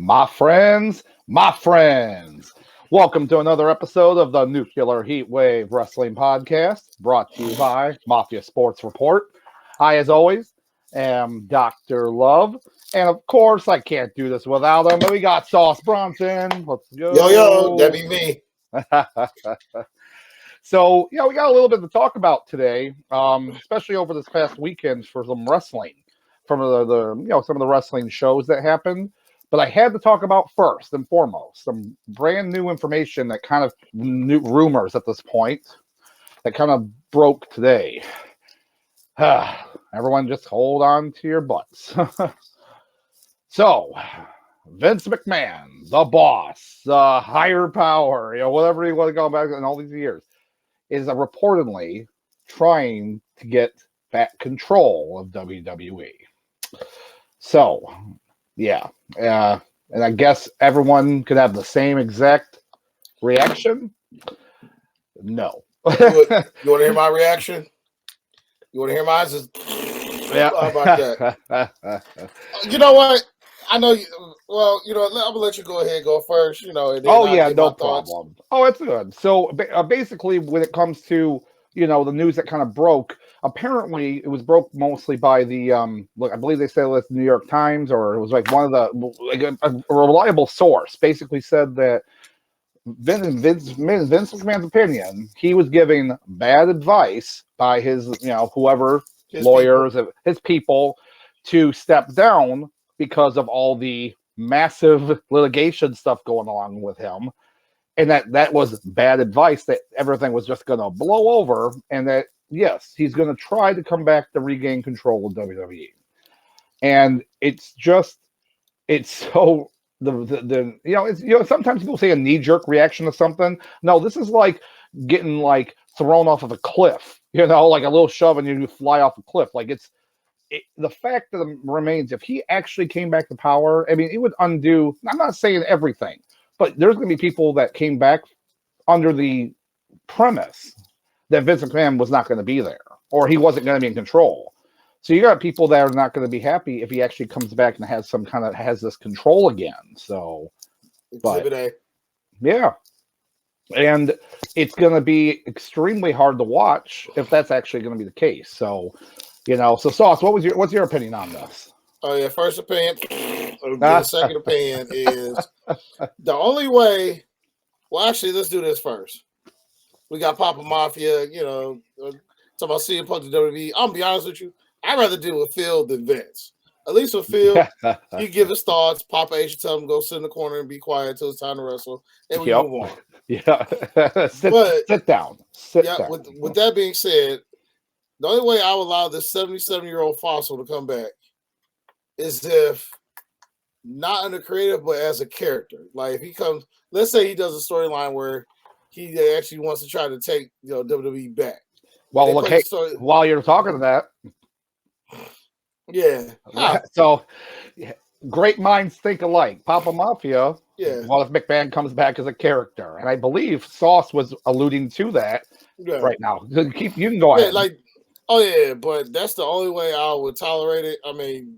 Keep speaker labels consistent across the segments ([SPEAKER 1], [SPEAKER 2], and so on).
[SPEAKER 1] My friends. Welcome to another episode of the Nuclear Heatwave Wrestling Podcast, brought to you by Mafia Sports Report. I, as always, am Dr. Love. And of course, I can't do this without him, but we got Sauce Bronson. Let's go.
[SPEAKER 2] Yo, that be me.
[SPEAKER 1] So, we got a little bit to talk about today, especially over this past weekend for some wrestling, from some of the wrestling shows that happened. But I had to talk about first and foremost some brand new information that kind of new rumors at this point that kind of broke today. Everyone just hold on to your butts. So, Vince McMahon, the boss, the higher power, whatever you want to go back in all these years, is reportedly trying to get back control of WWE. So, yeah. And I guess everyone could have the same exact reaction. No.
[SPEAKER 2] You want to hear my reaction? You want to hear mine?
[SPEAKER 1] Yeah.
[SPEAKER 2] How about that? You know what? I know you. Well, I'm gonna let you go ahead and go first. And then
[SPEAKER 1] No problem. Oh, it's good. So basically, when it comes to the news that kind of broke, apparently it was broke mostly by the I believe they said it was the New York Times, or it was like one of the a reliable source basically said that Vince McMahon's opinion, he was giving bad advice by his whoever his lawyers people. His people to step down because of all the massive litigation stuff going along with him. And that was bad advice, that everything was just going to blow over, and that, yes, he's going to try to come back to regain control of WWE. And it's so, sometimes people say a knee-jerk reaction to something. No, this is like getting thrown off of a cliff, like a little shove and you fly off a cliff. The fact that it remains, if he actually came back to power, I mean, it would undo, I'm not saying everything, but there's going to be people that came back under the premise that Vince McMahon was not going to be there, or he wasn't going to be in control. So you got people that are not going to be happy if he actually comes back and has this control again. So,
[SPEAKER 2] Exhibit A.
[SPEAKER 1] Yeah. And it's going to be extremely hard to watch if that's actually going to be the case. So, so Sauce, what's your opinion on this?
[SPEAKER 2] Oh yeah, first opinion. The second opinion is the only way. Well, actually, let's do this first. We got Papa Mafia, talking about CM Punk to WWE. I'm gonna be honest with you. I'd rather deal with Phil than Vince. At least with Phil, you give his thoughts. Papa H tell him go sit in the corner and be quiet until it's time to wrestle, and we move on.
[SPEAKER 1] Yeah, sit down. Sit down.
[SPEAKER 2] With that being said, the only way I would allow this 77-year-old fossil to come back is if not in the creative, but as a character. Like if he comes, let's say he does a storyline where he actually wants to try to take WWE back.
[SPEAKER 1] Well, look, hey, while you're talking to that,
[SPEAKER 2] yeah.
[SPEAKER 1] So great minds think alike. Papa Mafia.
[SPEAKER 2] Yeah.
[SPEAKER 1] Well, if McMahon comes back as a character, and I believe Sauce was alluding to that right now. You can go ahead.
[SPEAKER 2] But that's the only way I would tolerate it. I mean,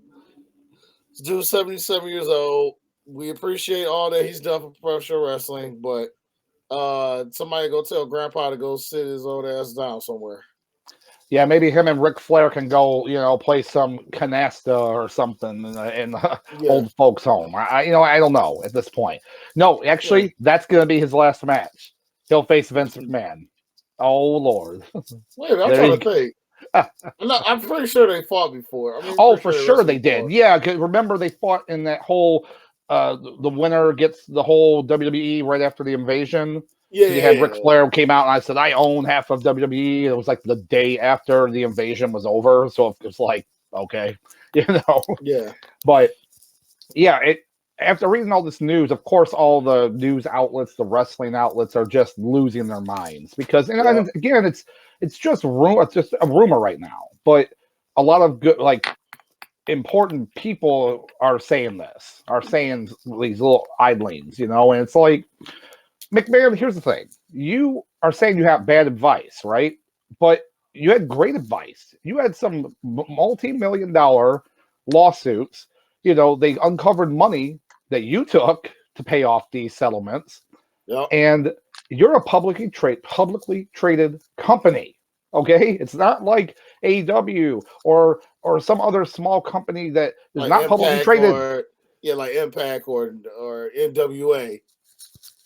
[SPEAKER 2] dude's 77 years old. We appreciate all that he's done for professional wrestling, but somebody go tell Grandpa to go sit his old ass down somewhere.
[SPEAKER 1] Yeah, maybe him and Ric Flair can go, play some canasta or something in the old folks' home. I don't know at this point. No, actually, that's going to be his last match. He'll face Vince McMahon. Oh, Lord.
[SPEAKER 2] Wait, I'm trying to think. I'm pretty sure they fought before.
[SPEAKER 1] For sure they did. Yeah, because remember they fought in that whole the winner gets the whole WWE right after the invasion.
[SPEAKER 2] Yeah,
[SPEAKER 1] you had Ric Flair came out and I said I own half of WWE. It was like the day after the invasion was over, so it was like okay,
[SPEAKER 2] Yeah,
[SPEAKER 1] but yeah, after reading all this news, of course, all the news outlets, the wrestling outlets, are just losing their minds because, and again, it's just It's just a rumor right now, but a lot of good, important people are saying these little idlings, and it's like, McMahon, here's the thing: you are saying you have bad advice, right? But you had great advice. You had some multi-million-dollar lawsuits. They uncovered money that you took to pay off these settlements,
[SPEAKER 2] Yep.
[SPEAKER 1] and you're a publicly traded company. Okay, it's not like AEW or some other small company that is
[SPEAKER 2] Like
[SPEAKER 1] not publicly traded.
[SPEAKER 2] Like Impact or NWA.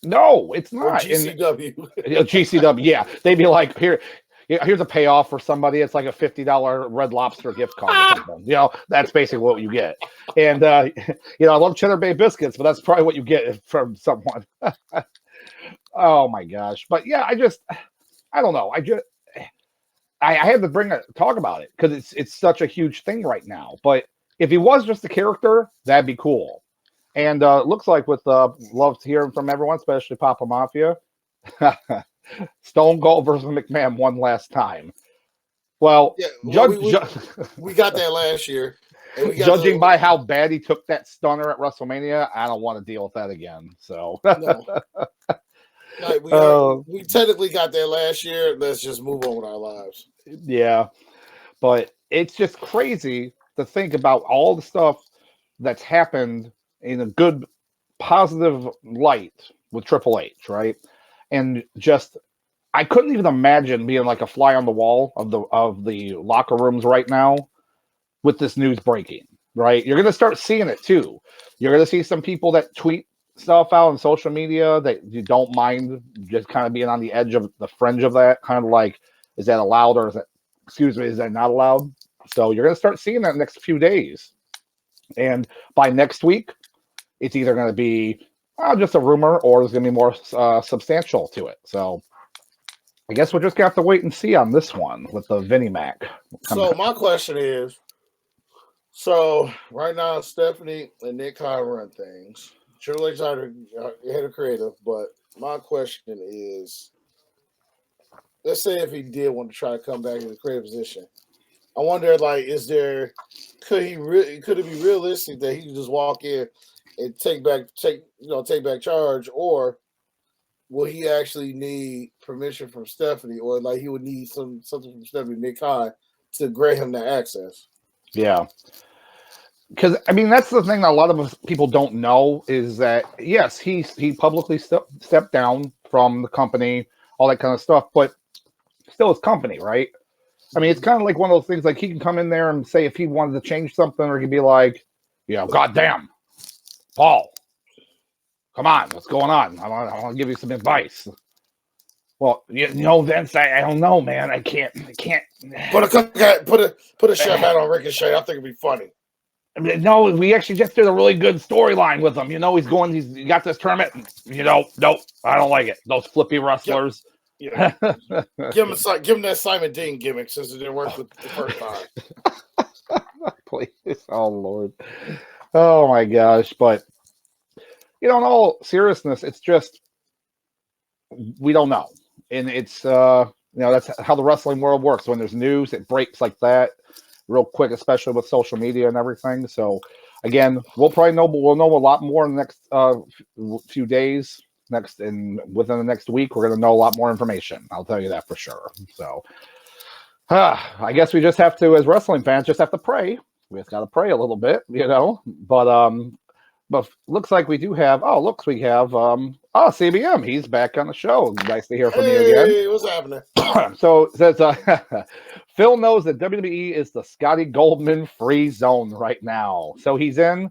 [SPEAKER 1] No, it's
[SPEAKER 2] Or
[SPEAKER 1] not.
[SPEAKER 2] GCW.
[SPEAKER 1] GCW, yeah. They'd be like, here's a payoff for somebody. It's like a $50 Red Lobster gift card or something. You know, that's basically what you get. And I love Cheddar Bay biscuits, but that's probably what you get from someone. Oh my gosh. But yeah, I don't know. I had to talk about it because it's such a huge thing right now. But if he was just a character, that'd be cool. And it looks like with love to hear from everyone, especially Papa Mafia, Stone Cold versus McMahon one last time. Well,
[SPEAKER 2] yeah, we got that last year.
[SPEAKER 1] Judging by how bad he took that stunner at WrestleMania, I don't want to deal with that again. So
[SPEAKER 2] no. We technically got that last year. Let's just move on with our lives.
[SPEAKER 1] Yeah, but it's just crazy to think about all the stuff that's happened in a good, positive light with Triple H, right? And just, I couldn't even imagine being like a fly on the wall of the locker rooms right now with this news breaking, right? You're going to start seeing it too. You're going to see some people that tweet stuff out on social media that you don't mind just kind of being on the edge of the fringe of that, kind of like, is that allowed or is that not allowed? So you're going to start seeing that in the next few days. And by next week, it's either going to be just a rumor or there's going to be more substantial to it. So I guess we'll just have to wait and see on this one with the Vinnie Mac.
[SPEAKER 2] So my question is, right now Stephanie and Nick Khan run things. Triple H are head of creative, but my question is, let's say if he did want to try to come back in the creative position, I wonder, like, could it be realistic that he could just walk in and take back charge, or will he actually need permission from Stephanie, or like he would need something from Stephanie Nick Khan to grant him that access?
[SPEAKER 1] Yeah. Because, I mean, that's the thing that a lot of people don't know is that, yes, he publicly stepped down from the company, all that kind of stuff, but still his company, right? I mean, it's kind of like one of those things, like he can come in there and say if he wanted to change something, or he could be like, goddamn, Paul, come on, what's going on? I want to give you some advice. Well, Vince, I don't know, man. I can't.
[SPEAKER 2] Put a chef hat on Ricochet. I think it'd be funny.
[SPEAKER 1] No, we actually just did a really good storyline with him. He's got this tournament. Nope, I don't like it. Those flippy wrestlers.
[SPEAKER 2] Yeah. Give him that Simon Dean gimmick since it didn't work the first time.
[SPEAKER 1] Please. Oh, Lord. Oh, my gosh. But, in all seriousness, it's just, we don't know. And it's, that's how the wrestling world works. When there's news, it breaks like that real quick, especially with social media and everything. So, again, we'll know a lot more in the next few days. Within the next week, we're going to know a lot more information. I'll tell you that for sure. So, I guess we just have to, as wrestling fans, just have to pray. We just got to pray a little bit, But looks like we do have. We have. CBM. He's back on the show. Nice to hear from you again.
[SPEAKER 2] Hey, what's happening?
[SPEAKER 1] So it says Phil knows that WWE is the Scotty Goldman free zone right now, so he's in.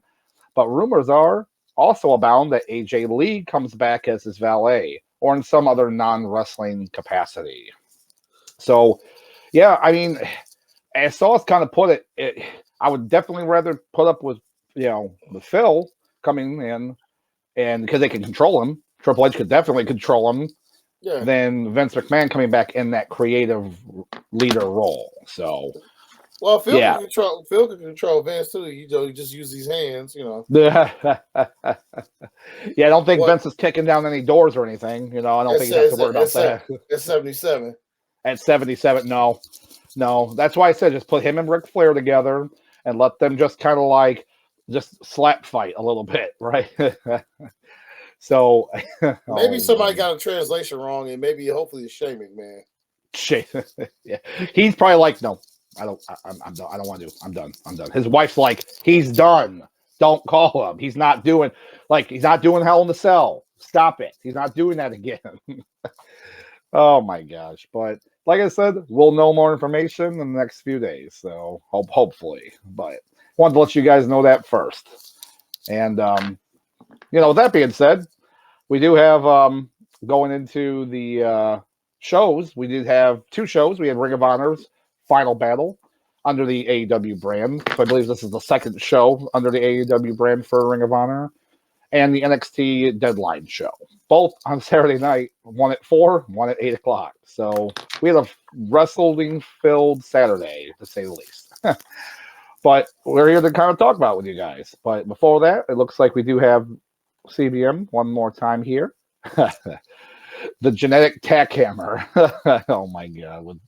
[SPEAKER 1] But rumors are also abound that AJ Lee comes back as his valet or in some other non-wrestling capacity. So, yeah, I mean, as Sauce kind of put it, I would definitely rather put up with with Phil coming in, and because they can control him, Triple H could definitely control him, than Vince McMahon coming back in that creative leader role. So,
[SPEAKER 2] well, Phil can control Vince too. He just use these hands,
[SPEAKER 1] Yeah, I don't think Vince is kicking down any doors or anything. I don't think you have to worry about that.
[SPEAKER 2] At 77.
[SPEAKER 1] At 77, no. That's why I said just put him and Ric Flair together and let them just kind of like just slap fight a little bit, right? So
[SPEAKER 2] maybe somebody got a translation wrong, and hopefully it's Shane McMahon.
[SPEAKER 1] Yeah, he's probably like, no, I'm done. I don't want to. I'm done. His wife's like, he's done. Don't call him. He's not doing Hell in the Cell. Stop it. He's not doing that again. Oh my gosh. But like I said, we'll know more information in the next few days. So hopefully. But wanted to let you guys know that first. And with that being said, we do have going into the shows. We did have 2 shows. We had Ring of Honor's Final Battle under the AEW brand. So I believe this is the 2nd show under the AEW brand for Ring of Honor. And the NXT Deadline show. Both on Saturday night, one at 4, one at 8 o'clock. So we had a wrestling-filled Saturday, to say the least. But we're here to kind of talk about it with you guys. But before that, it looks like we do have CBM one more time here. The genetic tack hammer. Oh my God,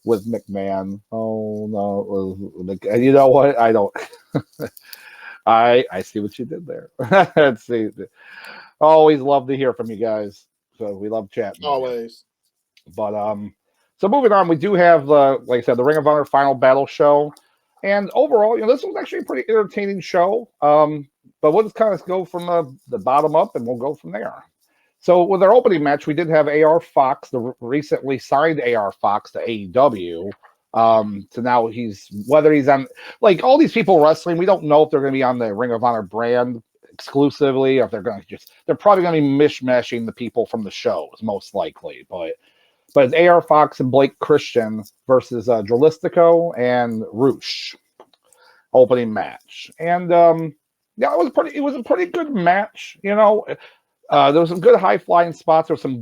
[SPEAKER 1] with McMahon. Oh no, you know what? I don't. I see what you did there. Let's see. Always love to hear from you guys. So we love chatting.
[SPEAKER 2] Always.
[SPEAKER 1] But so moving on, we do have like I said, the Ring of Honor Final Battle show. And overall, this was actually a pretty entertaining show. But we'll just kind of go from the bottom up, and we'll go from there. So with our opening match, we did have AR Fox, the recently signed AR Fox to AEW. So now whether he's on, like, all these people wrestling, we don't know if they're going to be on the Ring of Honor brand exclusively, or if they're probably going to be mishmashing the people from the shows, most likely. But it's AR Fox and Blake Christian versus Dralistico and Roosh opening match. And it was a pretty good match. There was some good high flying spots. There was some